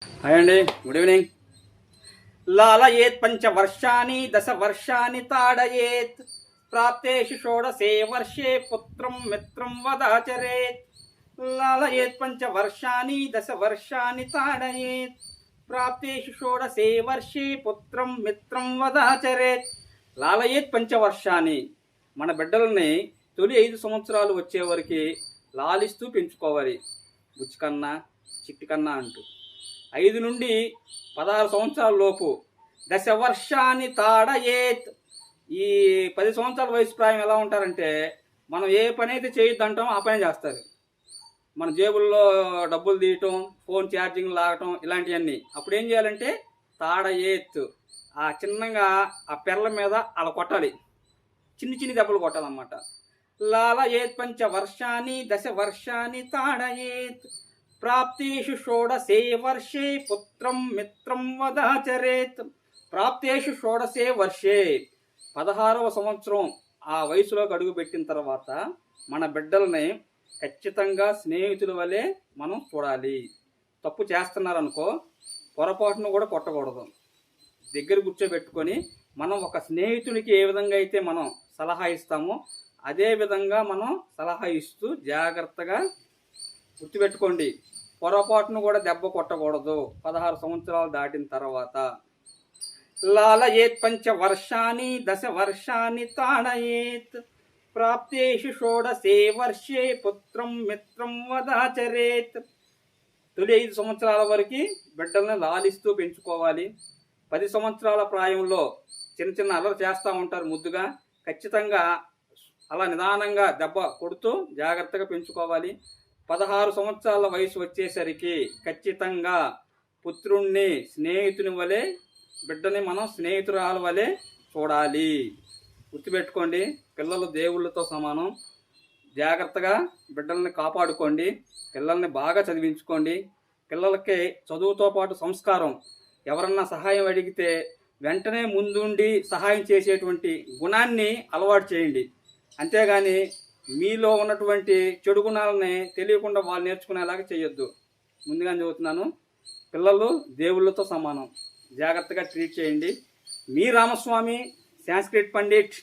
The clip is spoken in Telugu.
హాయ్ అండి, గుడ్ ఈవినింగ్. లాలయేత్ పంచవర్షాని దశవర్షాని తాడయేత్ ప్రాప్తేషు షోడశే వర్షే పుత్రం మిత్రం వదాచరేత్. లాలయేత్ పంచవర్షాని దశవర్షాని తాడయేత్ ప్రాప్తేషు షోడశే వర్షే పుత్రం మిత్రం వదాచరేత్. లాలయేత్ పంచవర్షాని, మన బిడ్డలని తొలి 5 సంవత్సరాలు వచ్చే వరకు లాలిస్తూ పెంచుకోవాలి. బుచ్చి కన్నా చిట్టి కన్నా అంటూ 5 నుండి 16 సంవత్సరాల లోపు దశవర్షాన్ని తాడయేత్. ఈ 10 సంవత్సరాల వయసు ప్రాయం ఎలా ఉంటారంటే, మనం ఏ పని అయితే చేయొద్దంటామో ఆ పని చేస్తారు. మన జేబుల్లో డబ్బులు తీయటం, ఫోన్ ఛార్జింగ్ లాగటం, ఇలాంటివన్నీ. అప్పుడు ఏం చేయాలంటే తాడయేత్, ఆ చిన్నగా ఆ పెర్ల మీద అలా కొట్టాలి, చిన్ని దెబ్బలు కొట్టాలన్నమాట. లాలయేత్ పంచవర్షాని దశవర్షాని తాడయేత్ ప్రాప్తేషు షోడశే వర్షే పుత్రం మిత్రం వదాచరేత్. ప్రాప్తేషు షోడశే వర్షే, 16వ సంవత్సరం ఆ వయసులోకి అడుగు పెట్టిన తర్వాత మన బిడ్డల్ని ఖచ్చితంగా స్నేహితుల వలె మనం చూడాలి. తప్పు చేస్తున్నారనుకో, పొరపాటును కూడా కొట్టకూడదు. దగ్గర కూర్చోబెట్టుకొని మనం ఒక స్నేహితునికి ఏ విధంగా అయితే మనం సలహా ఇస్తామో అదే విధంగా మనం సలహా ఇస్తూ జాగ్రత్తగా గుర్తుపెట్టుకోండి. పొరపాటును కూడా దెబ్బ కొట్టకూడదు 16 సంవత్సరాలు దాటిన తర్వాత. లాలయేత్ పంచవర్షాని దశవర్షాని తాడయేత్ ప్రాప్తేషు షోడశే వర్షే పుత్రం మిత్రం వదాచరేత్. తొలి 5 సంవత్సరాల వరకు బిడ్డల్ని లాలిస్తూ పెంచుకోవాలి. 10 సంవత్సరాల ప్రాయంలో చిన్న అల్లరి చేస్తూ ఉంటారు ముద్దుగా. ఖచ్చితంగా అలా నిదానంగా దెబ్బ కొడుతూ జాగ్రత్తగా పెంచుకోవాలి. 16 సంవత్సరాల వయసు వచ్చేసరికి ఖచ్చితంగా పుత్రుణ్ణి స్నేహితుని వలె, బిడ్డని మనం స్నేహితురాల వలె చూడాలి. గుర్తుపెట్టుకోండి, పిల్లలు దేవుళ్ళతో సమానం. జాగ్రత్తగా బిడ్డల్ని కాపాడుకోండి. పిల్లల్ని బాగా చదివించుకోండి. పిల్లలకి చదువుతో పాటు సంస్కారం. ఎవరన్నా సహాయం అడిగితే వెంటనే ముందుండి సహాయం చేసేటువంటి గుణాన్ని అలవాటు చేయండి. అంతేగాని మీలో ఉన్నటువంటి చెడు గుణాలని తెలియకుండా వాళ్ళు నేర్చుకునేలాగా చేయొద్దు. ముందుగానే చెబుతున్నాను, పిల్లలు దేవుళ్ళతో సమానం. జాగ్రత్తగా ట్రీట్ చేయండి. మీ రామస్వామి, సంస్కృత్ పండిట్.